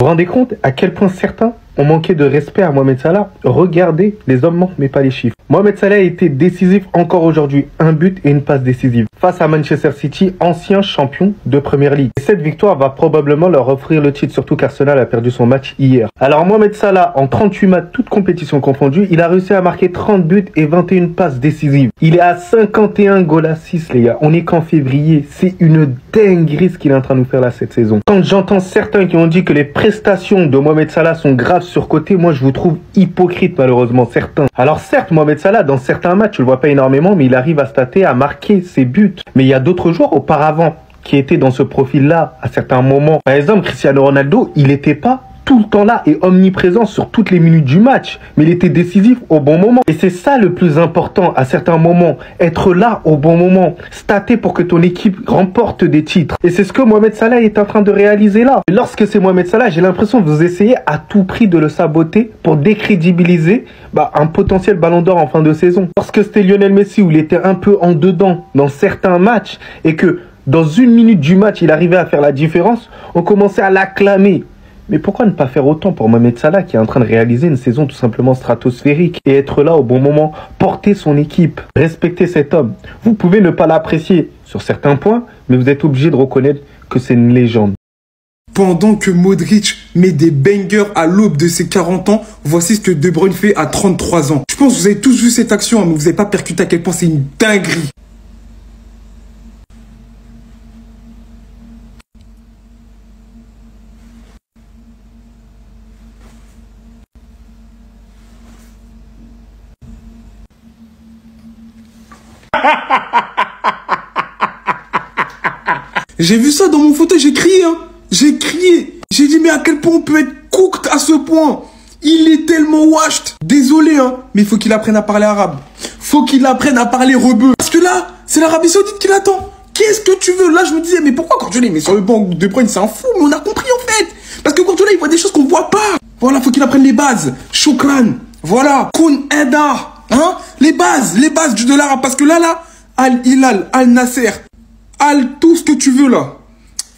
Vous vous rendez compte à quel point certains ont manqué de respect à Mohamed Salah? Regardez, les hommes manquent mais pas les chiffres. Mohamed Salah a été décisif encore aujourd'hui. Un but et une passe décisive. Face à Manchester City, ancien champion de Premier League. Et cette victoire va probablement leur offrir le titre, surtout qu'Arsenal a perdu son match hier. Alors Mohamed Salah, en 38 matchs, toutes compétitions confondues, il a réussi à marquer 30 buts et 21 passes décisives. Il est à 51 goals à 6 les gars. On est qu'en février. C'est une dinguerie ce qu'il est en train de nous faire là cette saison. Quand j'entends certains qui ont dit que les prestations de Mohamed Salah sont graves surcoté, moi je vous trouve hypocrite malheureusement certains. Alors certes Mohamed Salah dans certains matchs, je le vois pas énormément, mais il arrive à stater, à marquer ses buts. Mais il y a d'autres joueurs auparavant qui étaient dans ce profil-là à certains moments. Par exemple Cristiano Ronaldo, il n'était pas tout le temps là et omniprésent sur toutes les minutes du match, mais il était décisif au bon moment. Et c'est ça le plus important à certains moments, être là au bon moment, stater pour que ton équipe remporte des titres. Et c'est ce que Mohamed Salah est en train de réaliser là. Et lorsque c'est Mohamed Salah, j'ai l'impression que vous essayez à tout prix de le saboter pour décrédibiliser un potentiel ballon d'or en fin de saison. Lorsque c'était Lionel Messi où il était un peu en dedans dans certains matchs et que dans une minute du match il arrivait à faire la différence, on commençait à l'acclamer. Mais pourquoi ne pas faire autant pour Mohamed Salah qui est en train de réaliser une saison tout simplement stratosphérique et être là au bon moment, porter son équipe, respecter cet homme. Vous pouvez ne pas l'apprécier sur certains points, mais vous êtes obligé de reconnaître que c'est une légende. Pendant que Modric met des bangers à l'aube de ses 40 ans, voici ce que De Bruyne fait à 33 ans. Je pense que vous avez tous vu cette action, mais vous n'avez pas percuté à quel point c'est une dinguerie. J'ai vu ça dans mon fauteuil, j'ai crié, hein. J'ai crié. J'ai dit, mais à quel point on peut être cooked à ce point? Il est tellement washed. Désolé, hein, mais il faut qu'il apprenne à parler arabe. Faut qu'il apprenne à parler rebeu. Parce que là, c'est l'Arabie Saoudite qui l'attend. Qu'est-ce que tu veux? Là, je me disais, mais pourquoi Guardiola, mais sur le banc De Bruyne, c'est un fou, mais on a compris en fait. Parce que Guardiola, il voit des choses qu'on voit pas. Voilà, faut qu'il apprenne les bases. Shukran. Voilà. Kun Eda. Hein? Les bases de l'arabe. Parce que là, Al-Hilal, Al-Nasser, tout ce que tu veux là,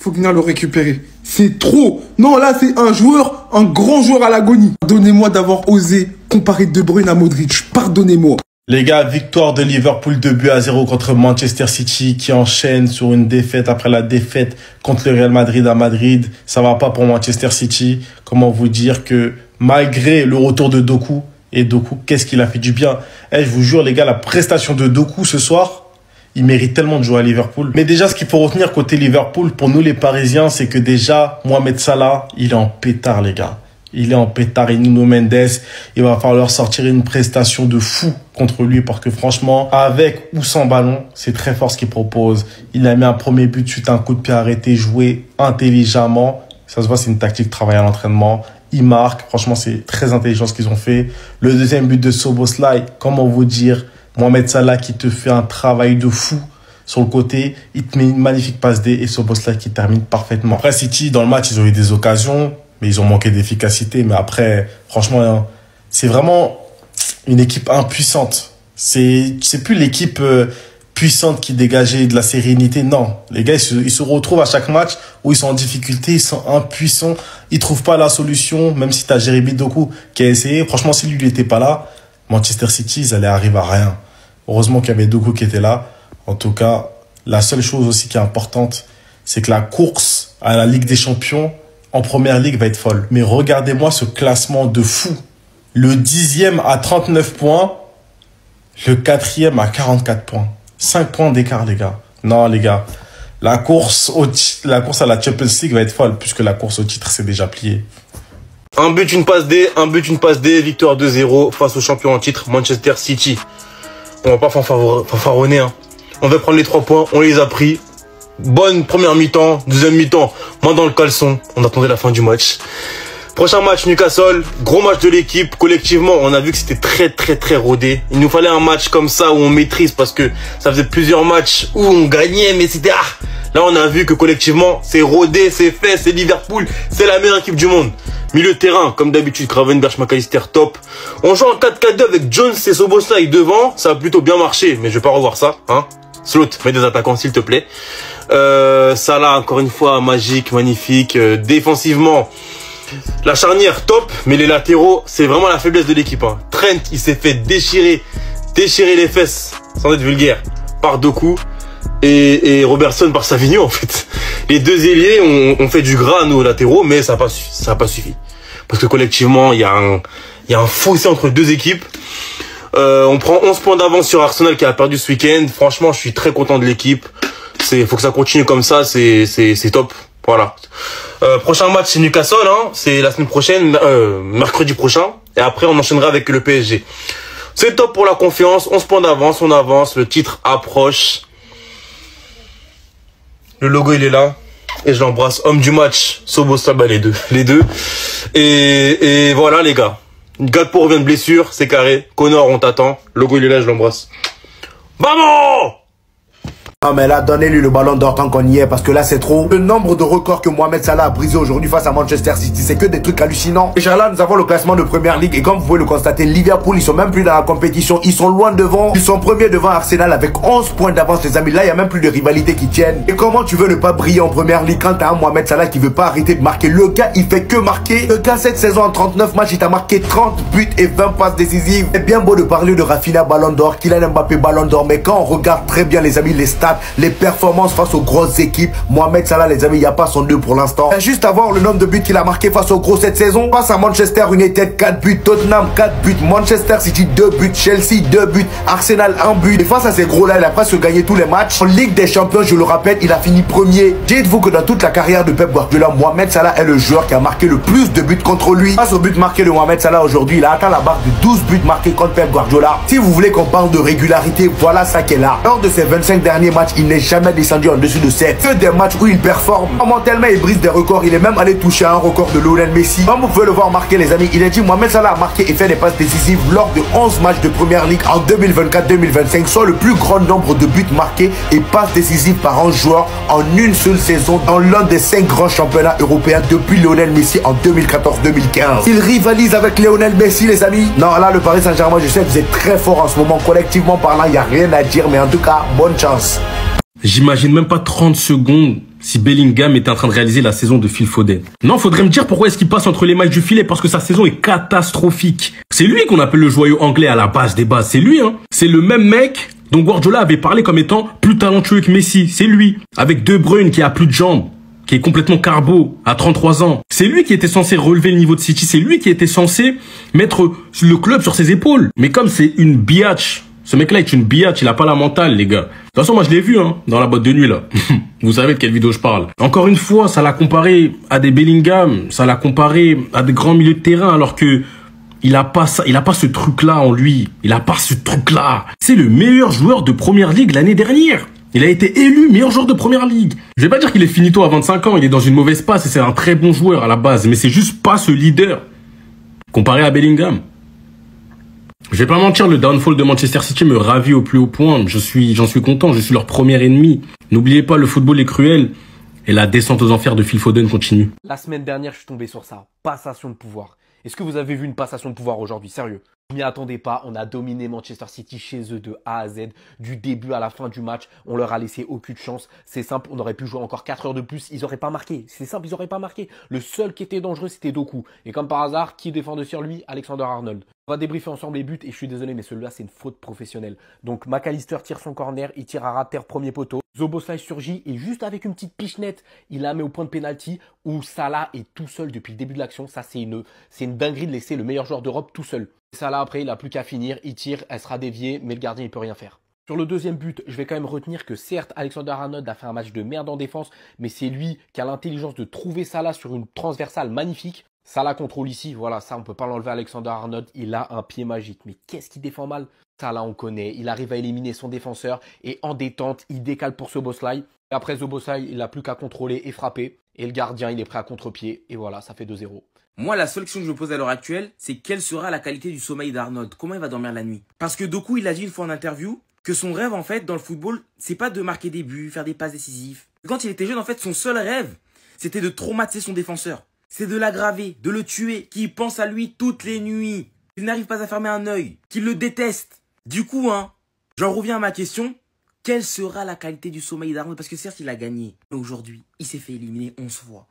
faut venir le récupérer. C'est trop. Non, là, c'est un joueur, un grand joueur à l'agonie. Pardonnez-moi d'avoir osé comparer De Bruyne à Modric. Pardonnez-moi. Les gars, victoire de Liverpool 2-0 contre Manchester City qui enchaîne sur une défaite après la défaite contre le Real Madrid à Madrid. Ça va pas pour Manchester City. Comment vous dire que malgré le retour de Doku, et Doku, qu'est-ce qu'il a fait du bien. Je vous jure les gars, la prestation de Doku ce soir, il mérite tellement de jouer à Liverpool. Mais déjà, ce qu'il faut retenir côté Liverpool, pour nous les Parisiens, c'est que déjà, Mohamed Salah, il est en pétard, les gars. Il est en pétard. Et Nuno Mendes, il va falloir sortir une prestation de fou contre lui. Parce que franchement, avec ou sans ballon, c'est très fort ce qu'il propose. Il a mis un premier but suite à un coup de pied arrêté, joué intelligemment. Ça se voit, c'est une tactique travaillée à l'entraînement. Il marque. Franchement, c'est très intelligent ce qu'ils ont fait. Le deuxième but de Szoboszlai, comment vous dire, Mohamed Salah qui te fait un travail de fou sur le côté, il te met une magnifique passe D et Szoboszlai qui termine parfaitement. Après City, dans le match, ils ont eu des occasions, mais ils ont manqué d'efficacité. Mais après, franchement, c'est vraiment une équipe impuissante. C'est plus l'équipe puissante qui dégageait de la sérénité. Non, les gars, ils se retrouvent à chaque match où ils sont en difficulté, ils sont impuissants, ils trouvent pas la solution, même si tu as Jérémy Doku qui a essayé. Franchement, si lui, il n'était pas là, Manchester City, ils allaient arriver à rien. Heureusement qu'il y avait Doku qui était là. En tout cas, la seule chose aussi qui est importante, c'est que la course à la Ligue des Champions en Première Ligue va être folle. Mais regardez-moi ce classement de fou. Le 10e à 39 points, le 4e à 44 points. 5 points d'écart, les gars. Non, les gars, la course à la Champions League va être folle, puisque la course au titre, c'est déjà plié. Un but, une passe D, victoire 2-0 face au champion en titre, Manchester City. On va pas fanfaronner, hein. On va prendre les 3 points, on les a pris. Bonne première mi-temps, deuxième mi-temps, main dans le caleçon. On attendait la fin du match. Prochain match, Newcastle, gros match de l'équipe. Collectivement, on a vu que c'était très rodé. Il nous fallait un match comme ça où on maîtrise parce que ça faisait plusieurs matchs où on gagnait, mais c'était... Là, on a vu que collectivement, c'est rodé, c'est fait, c'est Liverpool, c'est la meilleure équipe du monde. Milieu de terrain, comme d'habitude, Gravenberch, McAllister, top. On joue en 4-4-2 avec Jones et Szoboszlai devant. Ça a plutôt bien marché, mais je vais pas revoir ça, hein. Slot, mets des attaquants, s'il te plaît. Salah, encore une fois, magique, magnifique. Défensivement, La charnière, top, mais les latéraux, c'est vraiment la faiblesse de l'équipe. Hein. Trent, il s'est fait déchirer les fesses, sans être vulgaire, par Doku. Et Robertson par Savigno, en fait. Les deux ailiers ont fait du gras à nos latéraux, mais ça n'a pas suffi. Parce que collectivement, il y a un fossé entre deux équipes. On prend 11 points d'avance sur Arsenal qui a perdu ce week-end. Franchement, je suis très content de l'équipe. Faut que ça continue comme ça, c'est top. Voilà. Prochain match, c'est Newcastle, hein. C'est la semaine prochaine, mercredi prochain. Et après, on enchaînera avec le PSG. C'est top pour la confiance. 11 points d'avance, on avance. Le titre approche. Le logo, il est là. Et je l'embrasse. Homme du match, Soboslai, bah, les deux. Et voilà, les gars. Gakpo revient de blessure, c'est carré. Connor, on t'attend. Le logo, il est là, je l'embrasse. Vamos! Non mais là, donnez-lui le ballon d'or tant qu'on y est, parce que là c'est trop. Le nombre de records que Mohamed Salah a brisé aujourd'hui face à Manchester City, c'est que des trucs hallucinants. Déjà là, nous avons le classement de Première Ligue et comme vous pouvez le constater, Liverpool, ils sont même plus dans la compétition, ils sont loin devant. Ils sont premiers devant Arsenal avec 11 points d'avance les amis. Là, il n'y a même plus de rivalité qui tiennent. Et comment tu veux ne pas briller en Première Ligue quand t'as un Mohamed Salah qui veut pas arrêter de marquer? Le gars, il fait que marquer. Le gars, cette saison en 39 matchs, il t'a marqué 30 buts et 20 passes décisives. C'est bien beau de parler de Rafinha Ballon d'Or, Kylian Mbappé Ballon d'Or, mais quand on regarde très bien les amis, les stats, les performances face aux grosses équipes, Mohamed Salah les amis, il n'y a pas son 2 pour l'instant. Juste à voir le nombre de buts qu'il a marqué face aux gros cette saison. Face à Manchester United, 4 buts, Tottenham 4 buts, Manchester City 2 buts, Chelsea 2 buts, Arsenal 1 but. Et face à ces gros là, il a presque gagné tous les matchs. En Ligue des Champions, je le rappelle, il a fini premier. Dites-vous que dans toute la carrière de Pep Guardiola, Mohamed Salah est le joueur qui a marqué le plus de buts contre lui. Face au but marqué de Mohamed Salah aujourd'hui, il a atteint la barre de 12 buts marqués contre Pep Guardiola. Si vous voulez qu'on parle de régularité, voilà ça qu'est là. Lors de ses 25 derniers matchs, il n'est jamais descendu en dessus de 7. Que des matchs où il performe. Mentalement, il brise des records. Il est même allé toucher un record de Lionel Messi. Comme vous pouvez le voir marquer, les amis, il a dit Mohamed Salah a marqué et fait des passes décisives lors de 11 matchs de Première Ligue en 2024-2025, soit le plus grand nombre de buts marqués et passes décisives par un joueur en une seule saison dans l'un des 5 grands championnats européens depuis Lionel Messi en 2014-2015. Il rivalise avec Lionel Messi, les amis. Non, là, le Paris Saint-Germain, je sais que vous êtes très fort en ce moment. Collectivement parlant, il n'y a rien à dire, mais en tout cas, bonne chance. J'imagine même pas 30 secondes si Bellingham était en train de réaliser la saison de Phil Foden. Non, faudrait me dire pourquoi est-ce qu'il passe entre les mailles du filet, parce que sa saison est catastrophique. C'est lui qu'on appelle le joyau anglais à la base des bases, c'est lui, hein. C'est le même mec dont Guardiola avait parlé comme étant plus talentueux que Messi, c'est lui. Avec De Bruyne qui a plus de jambes, qui est complètement carbo à 33 ans. C'est lui qui était censé relever le niveau de City, c'est lui qui était censé mettre le club sur ses épaules. Mais comme c'est une biatch, ce mec-là est une biatch, il a pas la mentale, les gars. De toute façon, moi, je l'ai vu, hein, dans la boîte de nuit, là. Vous savez de quelle vidéo je parle. Encore une fois, ça l'a comparé à des Bellingham, ça l'a comparé à des grands milieux de terrain, alors que il a pas ça, il a pas ce truc-là en lui. Il a pas ce truc-là. C'est le meilleur joueur de Première Ligue l'année dernière. Il a été élu meilleur joueur de Première Ligue. Je vais pas dire qu'il est finito à 25 ans, il est dans une mauvaise passe et c'est un très bon joueur à la base, mais c'est juste pas ce leader. Comparé à Bellingham. Je vais pas mentir, le downfall de Manchester City me ravit au plus haut point. J'en suis content, je suis leur premier ennemi. N'oubliez pas, le football est cruel et la descente aux enfers de Phil Foden continue. La semaine dernière, je suis tombé sur ça. Passation de pouvoir. Est-ce que vous avez vu une passation de pouvoir aujourd'hui? Sérieux? Je m'y attendais pas. On a dominé Manchester City chez eux de A à Z. Du début à la fin du match, on leur a laissé aucune chance. C'est simple, on aurait pu jouer encore 4 heures de plus. Ils n'auraient pas marqué. C'est simple, ils n'auraient pas marqué. Le seul qui était dangereux, c'était Doku. Et comme par hasard, qui défendait sur lui? Alexander-Arnold. On va débriefer ensemble les buts et je suis désolé, mais celui-là, c'est une faute professionnelle. Donc, McAllister tire son corner, il tire à ras de terre, premier poteau. Szoboszlai surgit et juste avec une petite pichenette, il la met au point de pénalty où Salah est tout seul depuis le début de l'action. Ça, c'est une dinguerie de laisser le meilleur joueur d'Europe tout seul. Salah, après, il n'a plus qu'à finir, il tire, elle sera déviée, mais le gardien, il peut rien faire. Sur le deuxième but, je vais quand même retenir que certes, Alexander-Arnold a fait un match de merde en défense, mais c'est lui qui a l'intelligence de trouver Salah sur une transversale magnifique. Salah contrôle ici, voilà, ça on peut pas l'enlever à Alexander-Arnold, il a un pied magique. Mais qu'est-ce qu'il défend mal? Salah on connaît, il arrive à éliminer son défenseur et en détente, il décale pour Szoboszlai. Après Szoboszlai, il n'a plus qu'à contrôler et frapper. Et le gardien, il est prêt à contre-pied. Et voilà, ça fait 2-0. Moi, la seule question que je me pose à l'heure actuelle, c'est quelle sera la qualité du sommeil d'Arnold? Comment il va dormir la nuit? Parce que Doku, il a dit une fois en interview que son rêve, en fait, dans le football, c'est pas de marquer des buts, faire des passes décisives. Quand il était jeune, en fait, son seul rêve, c'était de traumatiser son défenseur. C'est de l'aggraver, de le tuer, qu'il pense à lui toutes les nuits, qu'il n'arrive pas à fermer un œil, qu'il le déteste. Du coup, j'en reviens à ma question. Quelle sera la qualité du sommeil d'Arnold? Parce que certes, il a gagné. Mais aujourd'hui, il s'est fait éliminer 11 fois.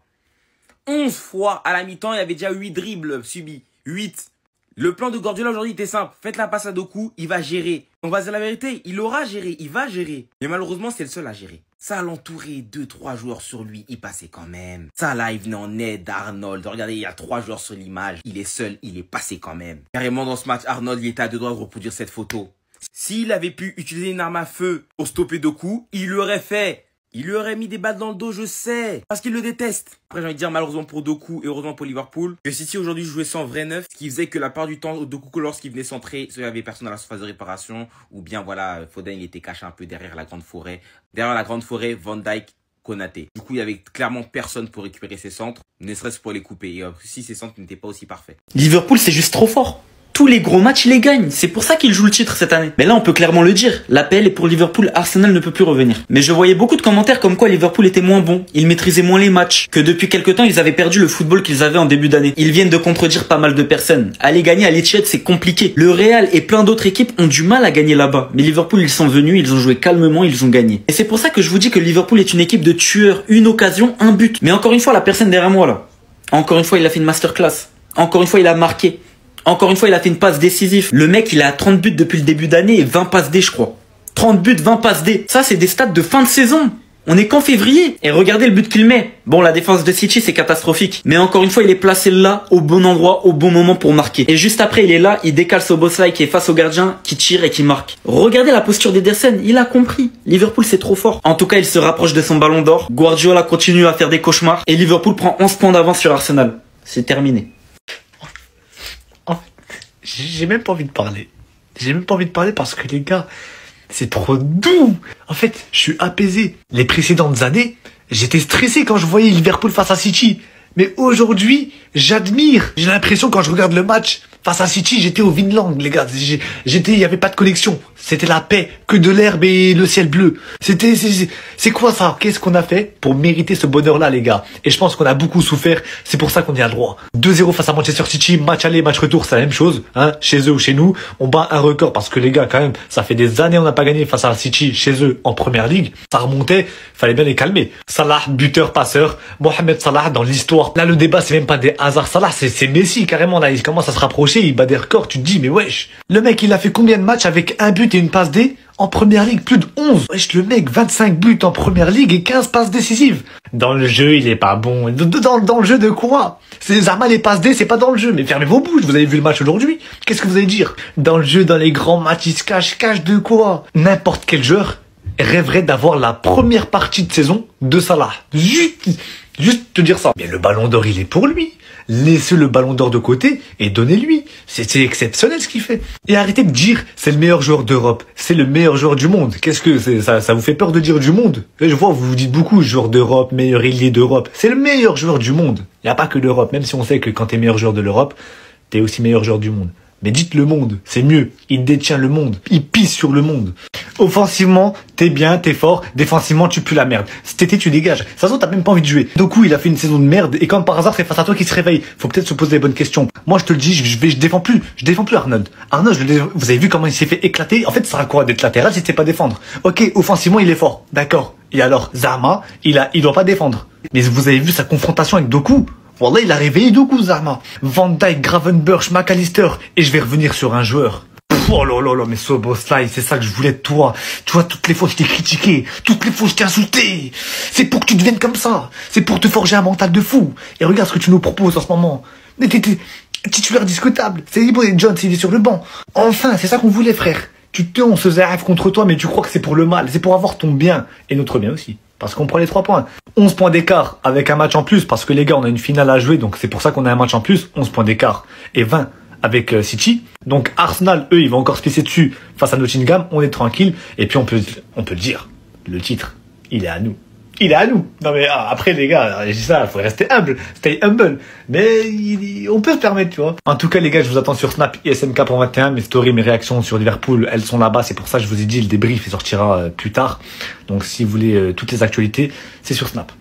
11 fois à la mi-temps, il y avait déjà 8 dribbles subis. 8. Le plan de Guardiola aujourd'hui était simple. Faites la passe à Doku, il va gérer. On va dire la vérité, il aura géré, il va gérer. Mais malheureusement, c'est le seul à gérer. Ça l'entourait 2-3 joueurs sur lui, il passait quand même. Ça là, il venait en aide d'Arnold. Regardez, il y a 3 joueurs sur l'image. Il est seul, il est passé quand même. Carrément dans ce match, Arnold, il était à 2 doigts de reproduire cette photo. S'il avait pu utiliser une arme à feu pour stopper Doku, il l'aurait fait. Il lui aurait mis des balles dans le dos, je sais, parce qu'il le déteste. Après, j'ai envie de dire, malheureusement pour Doku et heureusement pour Liverpool, que City aujourd'hui jouait sans vrai neuf, ce qui faisait que la part du temps, Doku, lorsqu'il venait centrer, soit il y avait personne à la surface de réparation, ou bien, voilà, Foden, il était caché un peu derrière la grande forêt. Derrière la grande forêt, Van Dijk, Konaté. Du coup, il y avait clairement personne pour récupérer ses centres, ne serait-ce pour les couper. Et si ces centres n'étaient pas aussi parfaits. Liverpool, c'est juste trop fort. Tous les gros matchs, il les gagne. C'est pour ça qu'il joue le titre cette année. Mais là, on peut clairement le dire. L'appel est pour Liverpool. Arsenal ne peut plus revenir. Mais je voyais beaucoup de commentaires comme quoi Liverpool était moins bon. Ils maîtrisaient moins les matchs. Que depuis quelque temps, ils avaient perdu le football qu'ils avaient en début d'année. Ils viennent de contredire pas mal de personnes. Aller gagner à l'Etihad, c'est compliqué. Le Real et plein d'autres équipes ont du mal à gagner là-bas. Mais Liverpool, ils sont venus, ils ont joué calmement, ils ont gagné. Et c'est pour ça que je vous dis que Liverpool est une équipe de tueurs. Une occasion, un but. Mais encore une fois, la personne derrière moi, là. Encore une fois, il a fait une masterclass. Encore une fois, il a marqué. Encore une fois, il a fait une passe décisive. Le mec, il a 30 buts depuis le début d'année et 20 passes D, je crois. 30 buts, 20 passes D. Ça, c'est des stats de fin de saison. On est qu'en février. Et regardez le but qu'il met. Bon, la défense de City, c'est catastrophique. Mais encore une fois, il est placé là, au bon endroit, au bon moment pour marquer. Et juste après, il est là, il décale Szoboszlai qui est face au gardien, qui tire et qui marque. Regardez la posture d'Ederson. Il a compris. Liverpool, c'est trop fort. En tout cas, il se rapproche de son ballon d'or. Guardiola continue à faire des cauchemars. Et Liverpool prend 11 points d'avance sur Arsenal. C'est terminé. J'ai même pas envie de parler. J'ai même pas envie de parler parce que les gars, c'est trop doux. En fait, je suis apaisé. Les précédentes années, j'étais stressé quand je voyais Liverpool face à City. Mais aujourd'hui, j'admire. J'ai l'impression quand je regarde le match face à City, j'étais au Vinland, les gars. Il y avait pas de connexion. C'était la paix, que de l'herbe et le ciel bleu. C'est quoi ça? Qu'est-ce qu'on a fait pour mériter ce bonheur-là, les gars? Et je pense qu'on a beaucoup souffert. C'est pour ça qu'on y a le droit. 2-0 face à Manchester City, match aller, match retour, c'est la même chose, hein. Chez eux ou chez nous, on bat un record parce que les gars, quand même, ça fait des années on n'a pas gagné face à City chez eux en première ligue. Ça remontait, fallait bien les calmer. Salah, buteur, passeur, Mohamed Salah dans l'histoire. Là, le débat, c'est même pas des hasards. Salah, c'est Messi, carrément. Là, il commence à se rapprocher, il bat des records. Tu te dis, mais wesh. Le mec, il a fait combien de matchs avec un but et une passe D en première ligue? Plus de 11. Wesh, le mec, 25 buts en première ligue et 15 passes décisives. Dans le jeu, il est pas bon. Dans le jeu de quoi? C'est Zama, les passes D, c'est pas dans le jeu. Mais fermez vos bouches, vous avez vu le match aujourd'hui. Qu'est-ce que vous allez dire? Dans le jeu, dans les grands matchs, il se cache de quoi? N'importe quel joueur rêverait d'avoir la première partie de saison de Salah. Juste te dire ça. Mais le ballon d'or, il est pour lui. Laissez le ballon d'or de côté et donnez-lui. C'est exceptionnel ce qu'il fait. Et arrêtez de dire c'est le meilleur joueur d'Europe. C'est le meilleur joueur du monde. Qu'est-ce que c'est ça vous fait peur de dire du monde? Je vois, vous vous dites beaucoup joueur d'Europe, meilleur ailier d'Europe. C'est le meilleur joueur du monde. Il n'y a pas que l'Europe. Même si on sait que quand t'es meilleur joueur de l'Europe, t'es aussi meilleur joueur du monde. Mais dites le monde, c'est mieux. Il détient le monde. Il pisse sur le monde. Offensivement, t'es bien, t'es fort. Défensivement, tu pues la merde. Cet été, tu dégages. Ça se trouve, t'as même pas envie de jouer. Doku, il a fait une saison de merde. Et comme par hasard, c'est face à toi qu'il se réveille. Faut peut-être se poser les bonnes questions. Moi, je te le dis, je défends plus. Je défends plus Arnold. Arnold, vous avez vu comment il s'est fait éclater? En fait, ça sert à quoi d'être latéral si tu sais pas défendre? Ok, offensivement, il est fort. D'accord. Et alors, Zama, il doit pas défendre. Mais vous avez vu sa confrontation avec Doku? Wallah, il a réveillé Doku, Zama. Van Dijk, Gravenberch, McAllister. Et je vais revenir sur un joueur. Oh là là là, mais Szoboszlai, c'est ça que je voulais de toi. Tu vois, toutes les fois je t'ai critiqué, toutes les fois je t'ai insulté. C'est pour que tu deviennes comme ça. C'est pour te forger un mental de fou. Et regarde ce que tu nous proposes en ce moment. Mais t'es titulaire discutable. C'est libre et John, il est sur le banc. Enfin, c'est ça qu'on voulait, frère. On se faisait rêve contre toi, mais tu crois que c'est pour le mal. C'est pour avoir ton bien. Et notre bien aussi. Parce qu'on prend les 3 points. 11 points d'écart avec un match en plus. Parce que les gars, on a une finale à jouer. Donc c'est pour ça qu'on a un match en plus. 11 points d'écart. Et 20 avec City. Donc Arsenal, eux, ils vont encore se pisser dessus face à Nottingham. On est tranquille. Et puis on peut le dire. Le titre, il est à nous. Il est à nous. Non mais après les gars, je dis ça, il faut rester humble. Stay humble. Mais on peut se permettre, tu vois. En tout cas les gars, je vous attends sur Snap ISMK pour 21. Mes stories, mes réactions sur Liverpool, elles sont là-bas. C'est pour ça que je vous ai dit, le débrief il sortira plus tard. Donc si vous voulez toutes les actualités, c'est sur Snap.